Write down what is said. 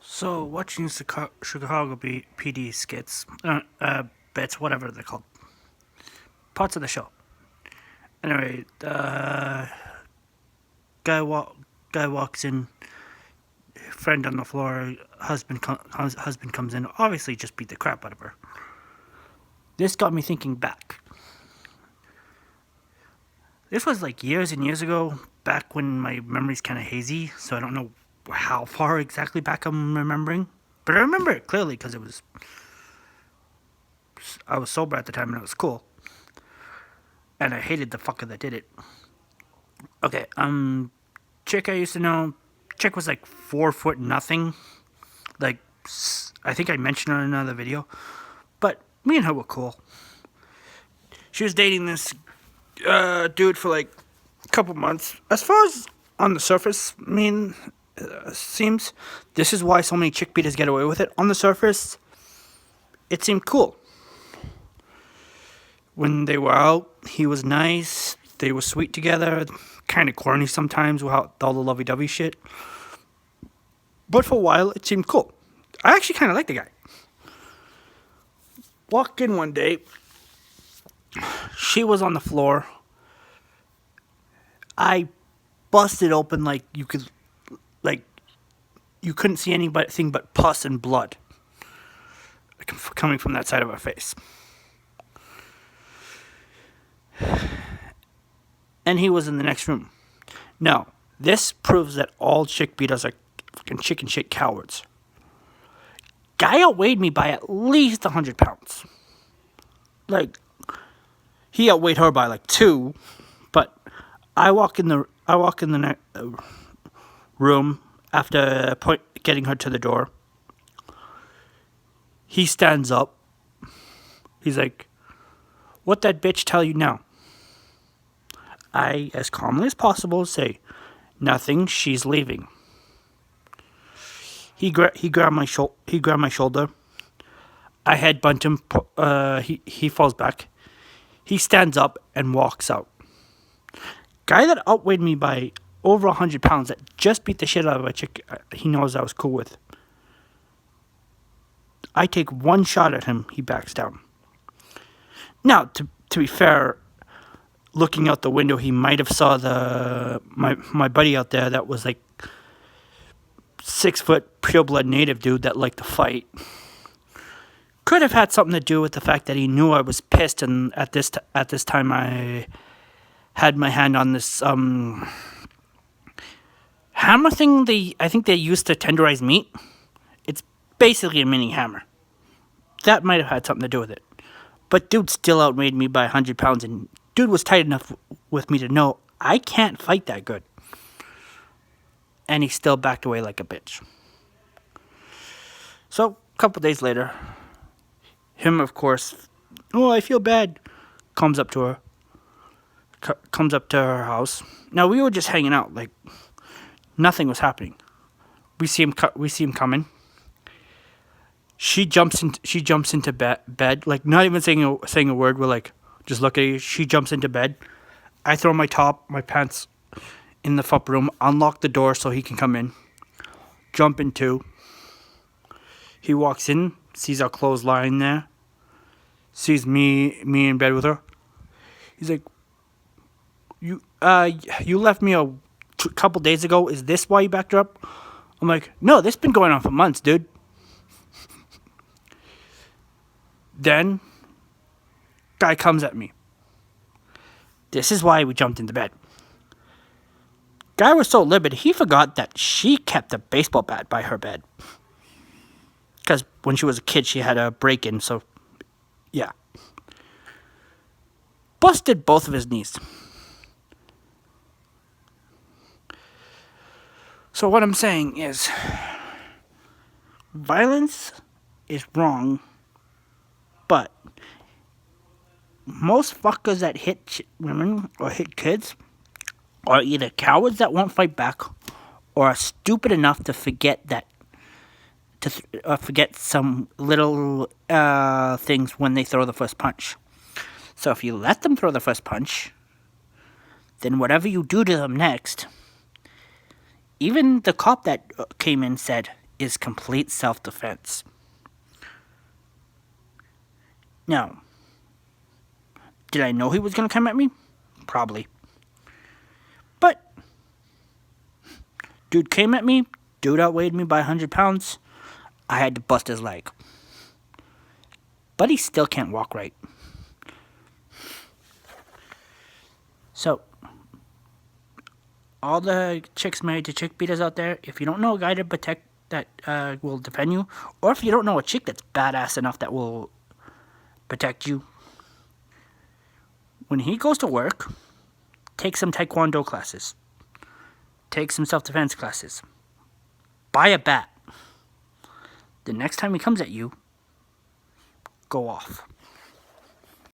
So, watching Chicago PD skits, bits, whatever they're called, parts of the show. Anyway, guy walk, guy walks in, friend on the floor, husband comes in, obviously just beat the crap out of her. This got me thinking back. This was like years and years ago, back when my memory's kind of hazy, so I don't know how far exactly back I'm remembering. But I remember it clearly because I was sober at the time and it was cool. And I hated the fucker that did it. Okay, chick I used to know, chick was like 4 foot nothing. Like, I think I mentioned her in another video. But me and her were cool. She was dating this dude for like a couple months. As far as on the surface, seems this is why so many chick beaters get away with it. On the surface, it seemed cool. When they were out, he was nice. They were sweet together. Kind of corny sometimes without all the lovey-dovey shit. But for a while, it seemed cool. I actually kind of liked the guy. Walked in one day. She was on the floor. I busted open like you couldn't see anything but pus and blood coming from that side of her face. And he was in the next room. Now, this proves that all chick beaters are fucking chicken shit cowards. Guy outweighed me by at least 100 pounds. Like, he outweighed her by like 2, but I walk in the room after getting her to the door. He stands up. He's like, "What that bitch tell you now?" I, as calmly as possible, say, "Nothing. She's leaving." He grabbed my shoulder. I headbutt him. He falls back. He stands up and walks out. Guy that outweighed me by over 100 pounds that just beat the shit out of a chick he knows I was cool with. I take one shot at him, he backs down. Now, to be fair, looking out the window, he might have saw my buddy out there that was like 6 foot pure blood native dude that liked to fight. Could have had something to do with the fact that he knew I was pissed, and at this time I had my hand on this hammer thing. I think they used to tenderize meat. It's basically a mini hammer. That might have had something to do with it. But dude still outweighed me by 100 pounds, and dude was tight enough with me to know I can't fight that good. And he still backed away like a bitch. So, a couple days later, him, of course, "Oh, I feel bad," comes up to her house. Now, we were just hanging out, like nothing was happening. We see him coming. She jumps into bed, like not even saying a word. We're like, just look at you. She jumps into bed. I throw my pants in the fup room, unlock the door so he can come in. Jump in too. He walks in, sees our clothes lying there, sees me in bed with her. He's like, "You left me a couple days ago. Is this why you backed her up?" I'm like, "No, this has been going on for months, dude." Then, guy comes at me. This is why we jumped into bed. Guy was so livid, he forgot that she kept a baseball bat by her bed. Because when she was a kid, she had a break-in, so, yeah. Busted both of his knees. So what I'm saying is, violence is wrong, but most fuckers that hit women or hit kids are either cowards that won't fight back, or are stupid enough to forget forget some little things when they throw the first punch. So if you let them throw the first punch, then whatever you do to them next, even the cop that came in said, is complete self-defense. Now, did I know he was going to come at me? Probably. But, dude came at me. Dude outweighed me by 100 pounds. I had to bust his leg. But he still can't walk right. So, all the chicks married to chick beaters out there, if you don't know a guy to protect that will defend you, or if you don't know a chick that's badass enough that will protect you, when he goes to work, take some taekwondo classes, take some self-defense classes, buy a bat. The next time he comes at you, go off.